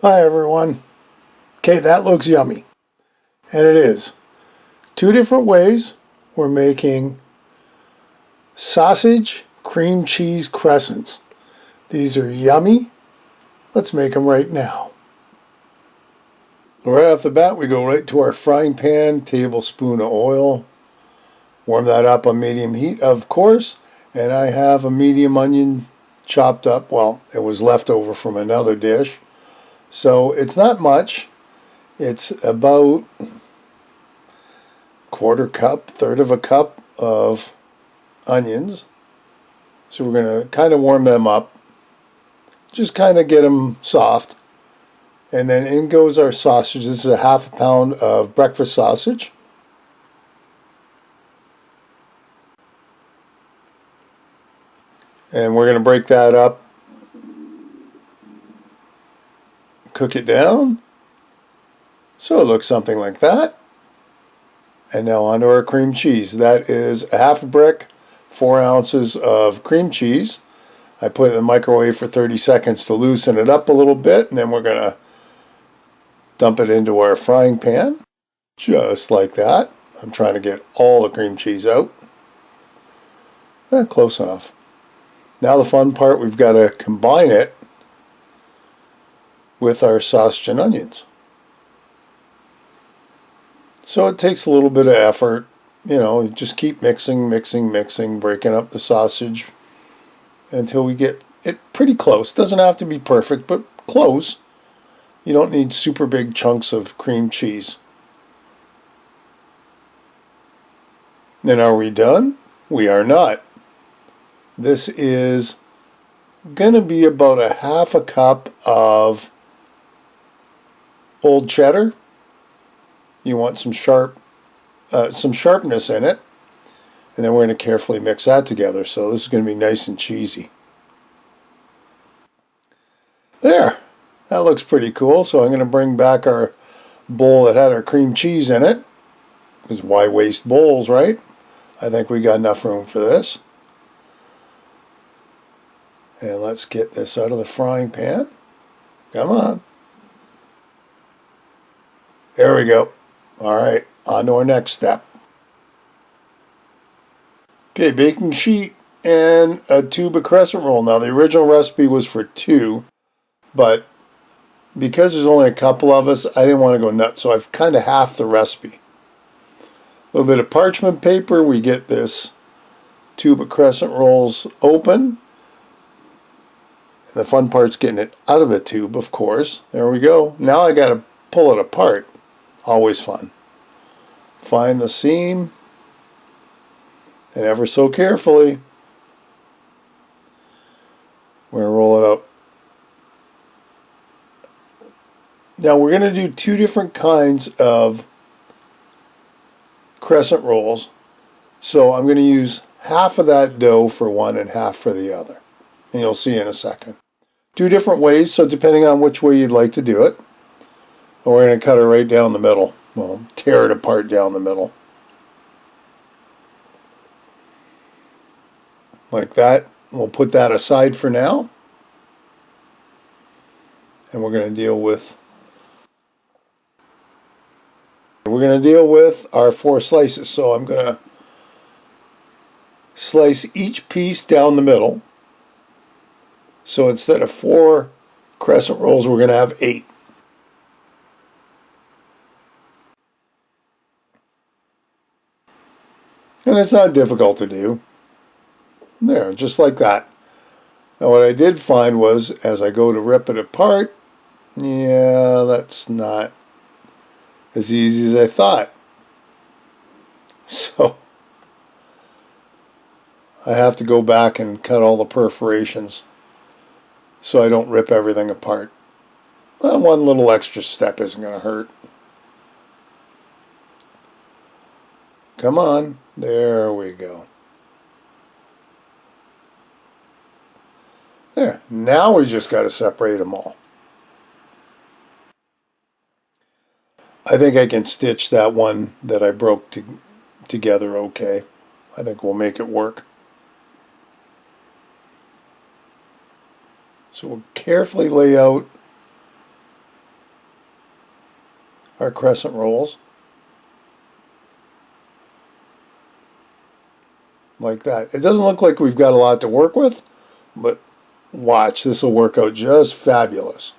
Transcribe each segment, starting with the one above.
Hi everyone. Okay, that looks yummy. And it is. Two different ways we're making sausage cream cheese crescents. These are yummy. Let's make them right now. Right off the bat, we go right to our frying pan, tablespoon of oil. Warm that up on medium heat, of course. And I have a medium onion chopped up. Well, it was left over from another dish. So it's not much. It's about quarter cup, third of a cup of onions. So we're going to kind of warm them up. Just kind of get them soft. And then in goes our sausage. This is a half a pound of breakfast sausage. And we're going to break that up. Cook it down. So it looks something like that. And now onto our cream cheese. That is a half a brick, 4 ounces of cream cheese. I put it in the microwave for 30 seconds to loosen it up a little bit, and then we're going to dump it into our frying pan, just like that. I'm trying to get all the cream cheese out. Close enough. Now the fun part, we've got to combine it with our sausage and onions. So it takes a little bit of effort. You know, just keep mixing, breaking up the sausage until we get it pretty close. Doesn't have to be perfect, but close. You don't need super big chunks of cream cheese. Then are we done? We are not. This is going to be about a half a cup of old cheddar. You want some sharpness in it. And then we're going to carefully mix that together. So this is going to be nice and cheesy. There. That looks pretty cool. So I'm going to bring back our bowl that had our cream cheese in it. Because why waste bowls, right? I think we got enough room for this. And let's get this out of the frying pan. Come on. There we go. All right, on to our next step. Okay, baking sheet and a tube of crescent roll. Now, the original recipe was for 2, but because there's only a couple of us, I didn't want to go nuts, so I've kind of halved the recipe. A little bit of parchment paper. We get this tube of crescent rolls open. And the fun part's getting it out of the tube, of course. There we go. Now I got to pull it apart. Always fun. Find the seam, and ever so carefully, we're going to roll it out. Now we're going to do 2 different kinds of crescent rolls. So I'm going to use half of that dough for one and half for the other. And you'll see in a second. 2 different ways, so depending on which way you'd like to do it. And we're going to cut it right down the middle. Well, tear it apart down the middle. Like that. We'll put that aside for now. And we're going to deal with our 4 slices. So I'm going to slice each piece down the middle. So instead of 4 crescent rolls, we're going to have 8. And it's not difficult to do. There, just like that. Now what I did find was, as I go to rip it apart, yeah, that's not as easy as I thought. So I have to go back and cut all the perforations so I don't rip everything apart. Well, one little extra step isn't going to hurt. Come on. There we go. There. Now we just got to separate them all. I think I can stitch that one that I broke together okay. I think we'll make it work. So we'll carefully lay out our crescent rolls like that. It doesn't look like we've got a lot to work with, but watch, this will work out just fabulous.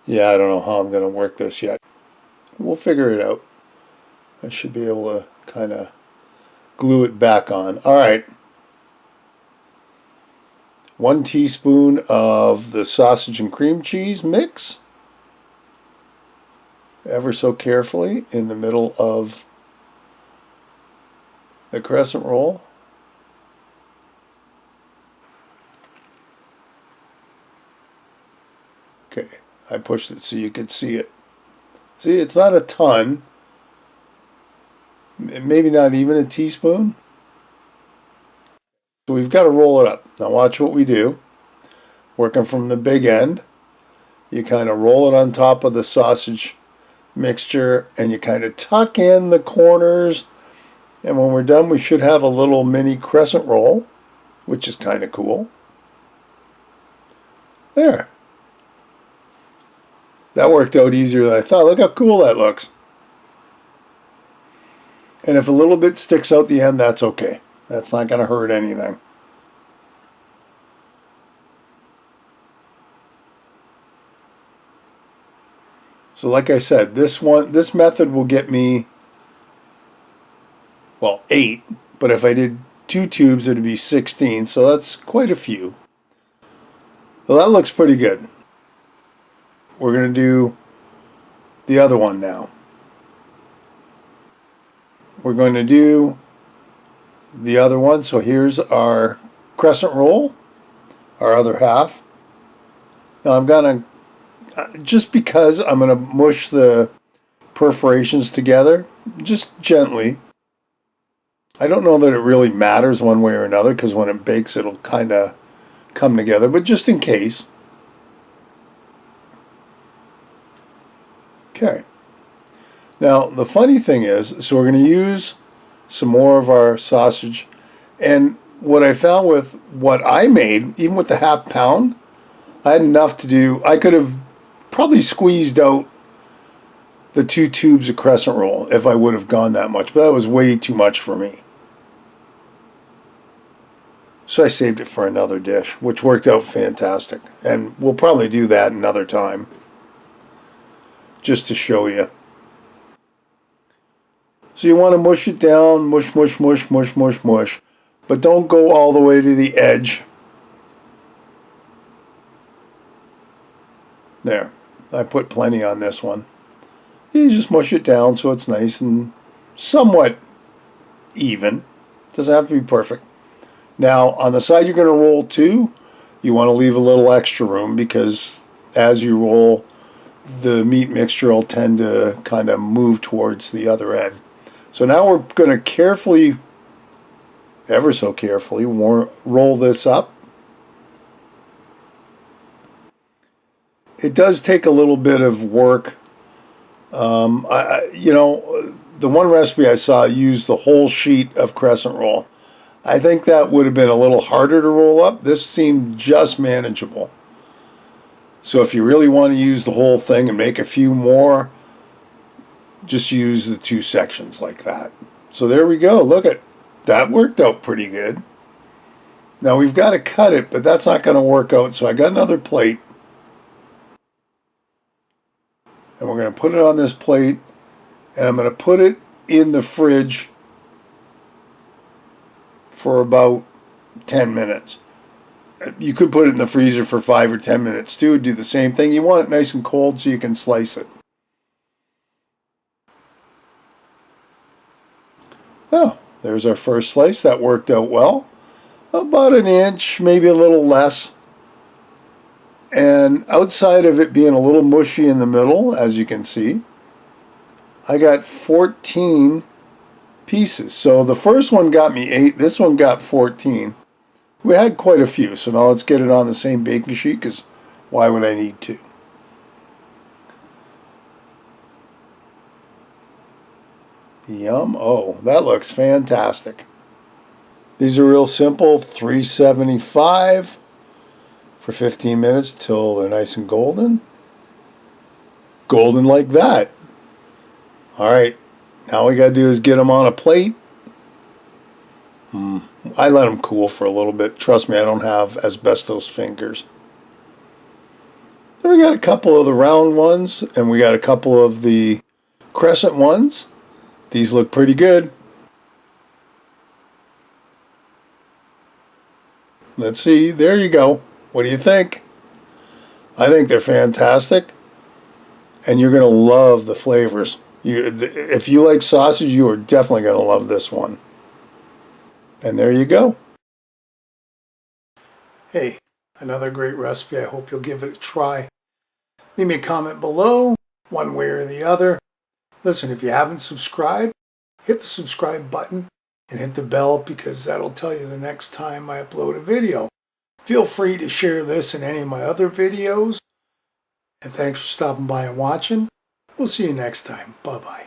Yeah, I don't know how I'm going to work this yet. We'll figure it out. I should be able to kind of glue it back on. All right. 1 teaspoon of the sausage and cream cheese mix, ever so carefully in the middle of the crescent roll. Okay, I pushed it so you could see it. See, it's not a ton, maybe not even a teaspoon. So we've got to roll it up. Now watch what we do. Working from the big end, you kind of roll it on top of the sausage mixture and you kind of tuck in the corners. And when we're done, we should have a little mini crescent roll, which is kind of cool. There. That worked out easier than I thought. Look how cool that looks. And if a little bit sticks out the end, that's okay. That's not going to hurt anything. So like I said, this method will get me, well, 8. But if I did 2 tubes, it would be 16. So that's quite a few. Well, that looks pretty good. We're going to do the other one now. We're going to do the other one. So here's our crescent roll, our other half. Now I'm going to, just because I'm going to mush the perforations together, just gently. I don't know that it really matters one way or another because when it bakes it'll kind of come together, but just in case. Okay. Now the funny thing is, so we're going to use some more of our sausage, and what I found with what I made, even with the half pound, I had enough to do. I could have probably squeezed out the 2 tubes of crescent roll if I would have gone that much, but that was way too much for me. So I saved it for another dish, which worked out fantastic. And we'll probably do that another time, just to show you. So you want to mush it down, mush, mush, mush, mush, mush, mush. But don't go all the way to the edge. There, I put plenty on this one. You just mush it down so it's nice and somewhat even. Doesn't have to be perfect. Now, on the side you're going to roll to, you want to leave a little extra room because as you roll, the meat mixture will tend to kind of move towards the other end. So now we're going to carefully, ever so carefully, roll this up. It does take a little bit of work. You know, the one recipe I saw used the whole sheet of crescent roll. I think that would have been a little harder to roll up. This seemed just manageable. So if you really want to use the whole thing and make a few more, just use the 2 sections like that. So there we go. Look at that, worked out pretty good. Now we've got to cut it, but that's not going to work out. So I got another plate. And we're going to put it on this plate. And I'm going to put it in the fridge for about 10 minutes. You could put it in the freezer for 5 or 10 minutes too. Do the same thing. You want it nice and cold so you can slice it. Oh, there's our first slice. That worked out well. About an inch, maybe a little less. And outside of it being a little mushy in the middle, as you can see, I got 14 pieces. So the first one got me 8. This one got 14. We had quite a few. So now let's get it on the same baking sheet because why would I need to? Yum. Oh, that looks fantastic. These are real simple. $3.75 for 15 minutes till they're nice and golden. Golden like that. All right, now we got to do is get them on a plate. I let them cool for a little bit. Trust me, I don't have asbestos fingers. Then we got a couple of the round ones, and we got a couple of the crescent ones. These look pretty good. Let's see. There you go. What do you think? I think they're fantastic, and you're going to love the flavors. If you like sausage, you are definitely going to love this one. And there you go. Hey, another great recipe. I hope you'll give it a try. Leave me a comment below, one way or the other. Listen, if you haven't subscribed, hit the subscribe button and hit the bell, because that'll tell you the next time I upload a video. Feel free to share this and any of my other videos. And thanks for stopping by and watching. We'll see you next time. Bye-bye.